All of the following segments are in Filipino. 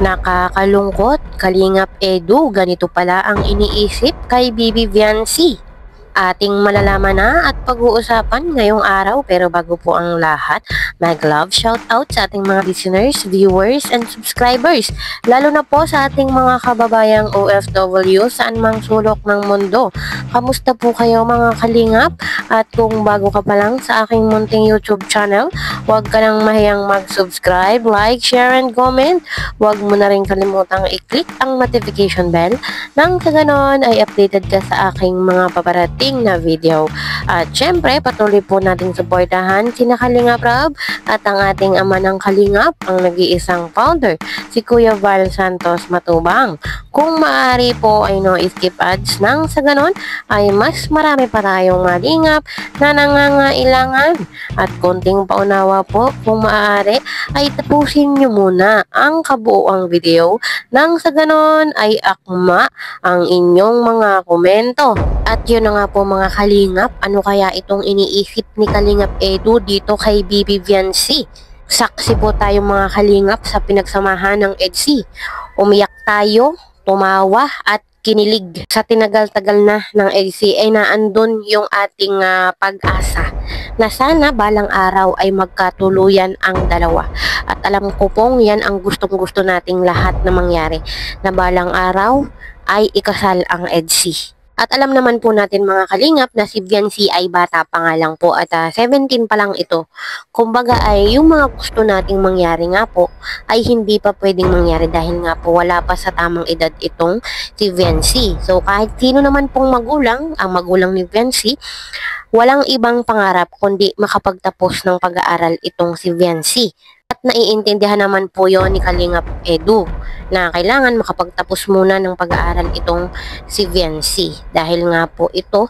Nakakalungkot, Kalingap Edu, ganito pala ang iniisip kay Bibi Viancy. Ating malalaman na at pag-uusapan ngayong araw, pero bago po ang lahat, mag-love shoutout sa ating mga listeners, viewers, and subscribers, lalo na po sa ating mga kababayang OFW saan mang sulok ng mundo. Kamusta po kayo mga kalingap? At kung bago ka pa lang sa aking munting YouTube channel, huwag ka nang mahiyang mag-subscribe, like, share, and comment. Huwag mo na rin kalimutang i-click ang notification bell nang sa ganon ay updated ka sa aking mga paparating na video. At syempre, patuloy po nating suportahan sina Kalingap Rab at ang ating ama ng Kalingap, ang nag-iisang founder, si Kuya Val Santos Matubang. Kung maaari po ay no skip ads nang sa ganon ay mas marami pa tayong malingap na nangangailangan. At konting paunawa po, kung maaari ay tapusin nyo muna ang kabuuang video nang sa ganon ay akma ang inyong mga komento. At yun na nga po mga kalingap, ano kaya itong iniisip ni Kalingap Edu dito kay Bibi Viancy? Saksi po tayong mga kalingap sa pinagsamahan ng EDSI. Umiyak tayo, tumawa at kinilig. Sa tinagal-tagal na ng EDSI ay naandun yung ating pag-asa na sana balang araw ay magkatuluyan ang dalawa. At alam ko pong yan ang gustong-gusto nating lahat na mangyari, na balang araw ay ikasal ang EDSI. At alam naman po natin mga kalingap na si Viancy ay bata pa nga lang po at 17 pa lang ito. Kumbaga ay yung mga gusto nating mangyari nga po ay hindi pa pwedeng mangyari dahil nga po wala pa sa tamang edad itong si Viancy. So kahit sino naman pong magulang, ang magulang ni Viancy, walang ibang pangarap kundi makapagtapos ng pag-aaral itong si Viancy. At naiintindihan naman po yon ni Kalingap Edu na kailangan makapagtapos muna ng pag-aaral itong si Viancy. Dahil nga po ito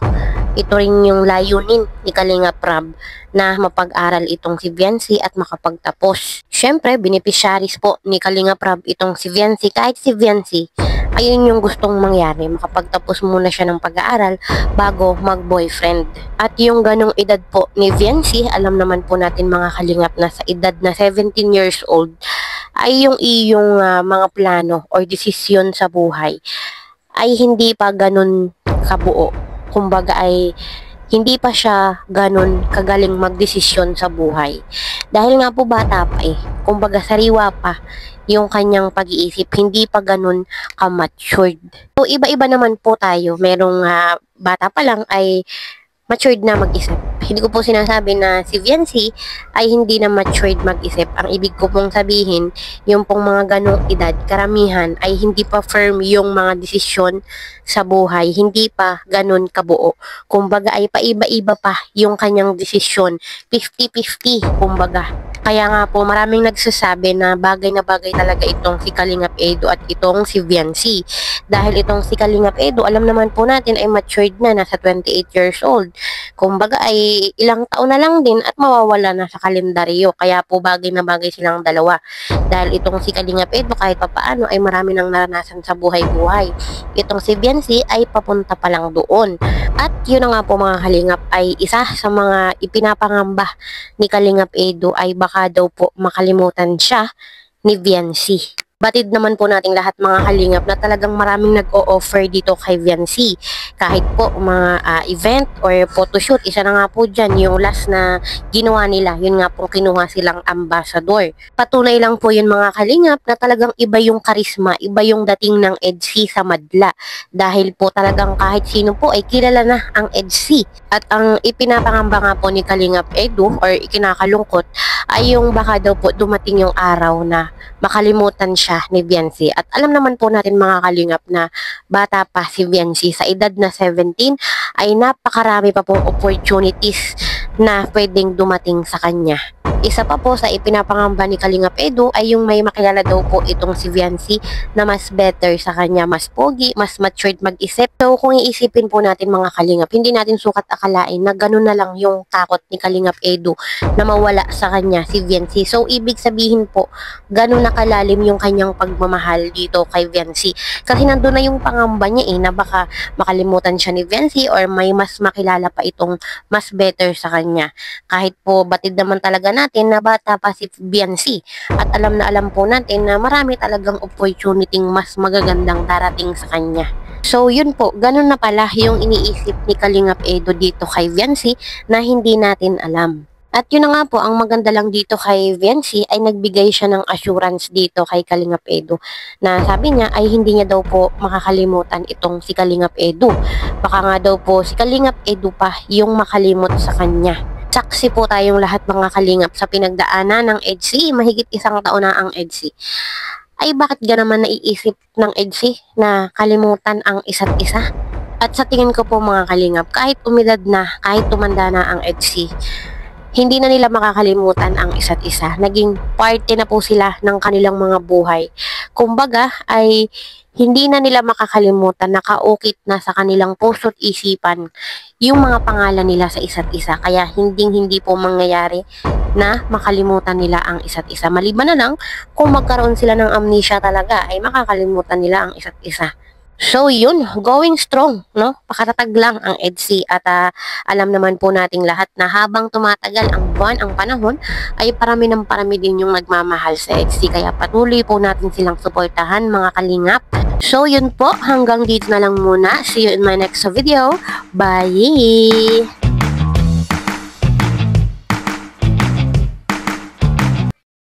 rin yung layunin ni Kalingap Rab na mapag-aral itong si Viancy at makapagtapos. Siyempre, beneficiaries po ni Kalingap Rab itong si Viancy. Kahit si Viancy, ayun yung gustong mangyari, makapagtapos muna siya ng pag-aaral bago mag-boyfriend. At yung ganong edad po ni Viancy, alam naman po natin mga kalingap na sa edad na 17 years old, ay yung iyong mga plano or desisyon sa buhay ay hindi pa ganun kabuo. Kumbaga ay hindi pa siya ganun kagaling magdesisyon sa buhay. Dahil nga po bata pa kumbaga sariwa pa yung kanyang pag-iisip, hindi pa ganun ka-matured. So iba-iba naman po tayo, merong bata pa lang ay matured na mag-isip. Hindi ko po sinasabi na si Viancy ay hindi na matured mag-isip. Ang ibig ko pong sabihin, yung pong mga ganong edad, karamihan ay hindi pa firm yung mga desisyon sa buhay, hindi pa ganun kabuo. Kumbaga ay paiba-iba pa yung kanyang desisyon, 50-50 kumbaga. Kaya nga po maraming nagsasabi na bagay talaga itong si Kalingap Edu at itong si Viancy. Dahil itong si Kalingap Edu, alam naman po natin ay matured na, nasa 28 years old. Kumbaga ay ilang taon na lang din at mawawala na sa kalendaryo. Kaya po bagay na bagay silang dalawa. Dahil itong si Kalingap Edu kahit papaano ay marami nang naranasan sa buhay-buhay. Itong si Viancy ay papunta pa lang doon. At yun na nga po mga kalingap ay isa sa mga ipinapangamba ni Kalingap Edu ay baka daw po makalimutan siya ni Viancy. Batid naman po nating lahat mga kalingap na talagang maraming nag-o-offer dito kay Viancy. Kahit po mga event or photoshoot, isa na nga po dyan yung last na ginawa nila. Yun nga po kinuha silang ambassador. Patunay lang po yun mga kalingap na talagang iba yung karisma, iba yung dating ng EDSI sa madla. Dahil po talagang kahit sino po ay kilala na ang EDSI. At ang ipinapangamba nga po ni Kalingap Edu or ikinakalungkot ay yung baka daw po dumating yung araw na makalimutan siya ni Viancy. At alam naman po natin mga kalingap na bata pa si Viancy, sa edad na 17 ay napakarami pa pong opportunities na pwedeng dumating sa kanya. Isa pa po sa ipinapangamba ni Kalingap Edu ay yung may makilala daw po itong si Viancy na mas better sa kanya, mas pogi, mas matured mag-isip. So kung iisipin po natin mga kalingap, hindi natin sukat akalain na ganun na lang yung takot ni Kalingap Edu na mawala sa kanya si Viancy. So ibig sabihin po, ganun na kalalim yung kanyang pagmamahal dito kay Viancy. Kasi nandun na yung pangamba niya na baka makalimutan siya ni Viancy or may mas makilala pa itong mas better sa kanya. Kahit po batid naman talaga natin natin na bata pa si Biancy at alam na alam po natin na marami talagang opportunity mas magagandang darating sa kanya. So yun po, ganun na pala yung iniisip ni Kalingap Edo dito kay Viancy na hindi natin alam. At yun na nga po, ang maganda lang dito kay Viancy ay nagbigay siya ng assurance dito kay Kalingap Edo na sabi niya ay hindi niya daw po makakalimutan itong si Kalingap Edo. Baka nga daw po si Kalingap Edo pa yung makalimot sa kanya. Saksi po tayong lahat mga kalingap sa pinagdaanan ng EDSI, mahigit 1 taon na ang EDSI. Ay bakit naman naiisip ng EDSI na kalimutan ang isa't isa? At sa tingin ko po mga kalingap, kahit umidad na, kahit tumanda na ang EDSI, hindi na nila makakalimutan ang isa't isa. Naging parte na po sila ng kanilang mga buhay. Kumbaga ay hindi na nila makakalimutan, nakaukit na sa kanilang puso't isipan yung mga pangalan nila sa isa't isa. Kaya hindi po mangyayari na makalimutan nila ang isa't isa. Maliban na lang kung magkaroon sila ng amnesia talaga ay makakalimutan nila ang isa't isa. So yun, going strong, no? Pakatatag lang ang EDSI at alam naman po nating lahat na habang tumatagal ang buwan, ang panahon, ay parami ng parami din yung nagmamahal sa EDSI. Kaya patuloy po natin silang suportahan mga kalingap. So yun po, hanggang dito na lang muna. See you in my next video. Bye!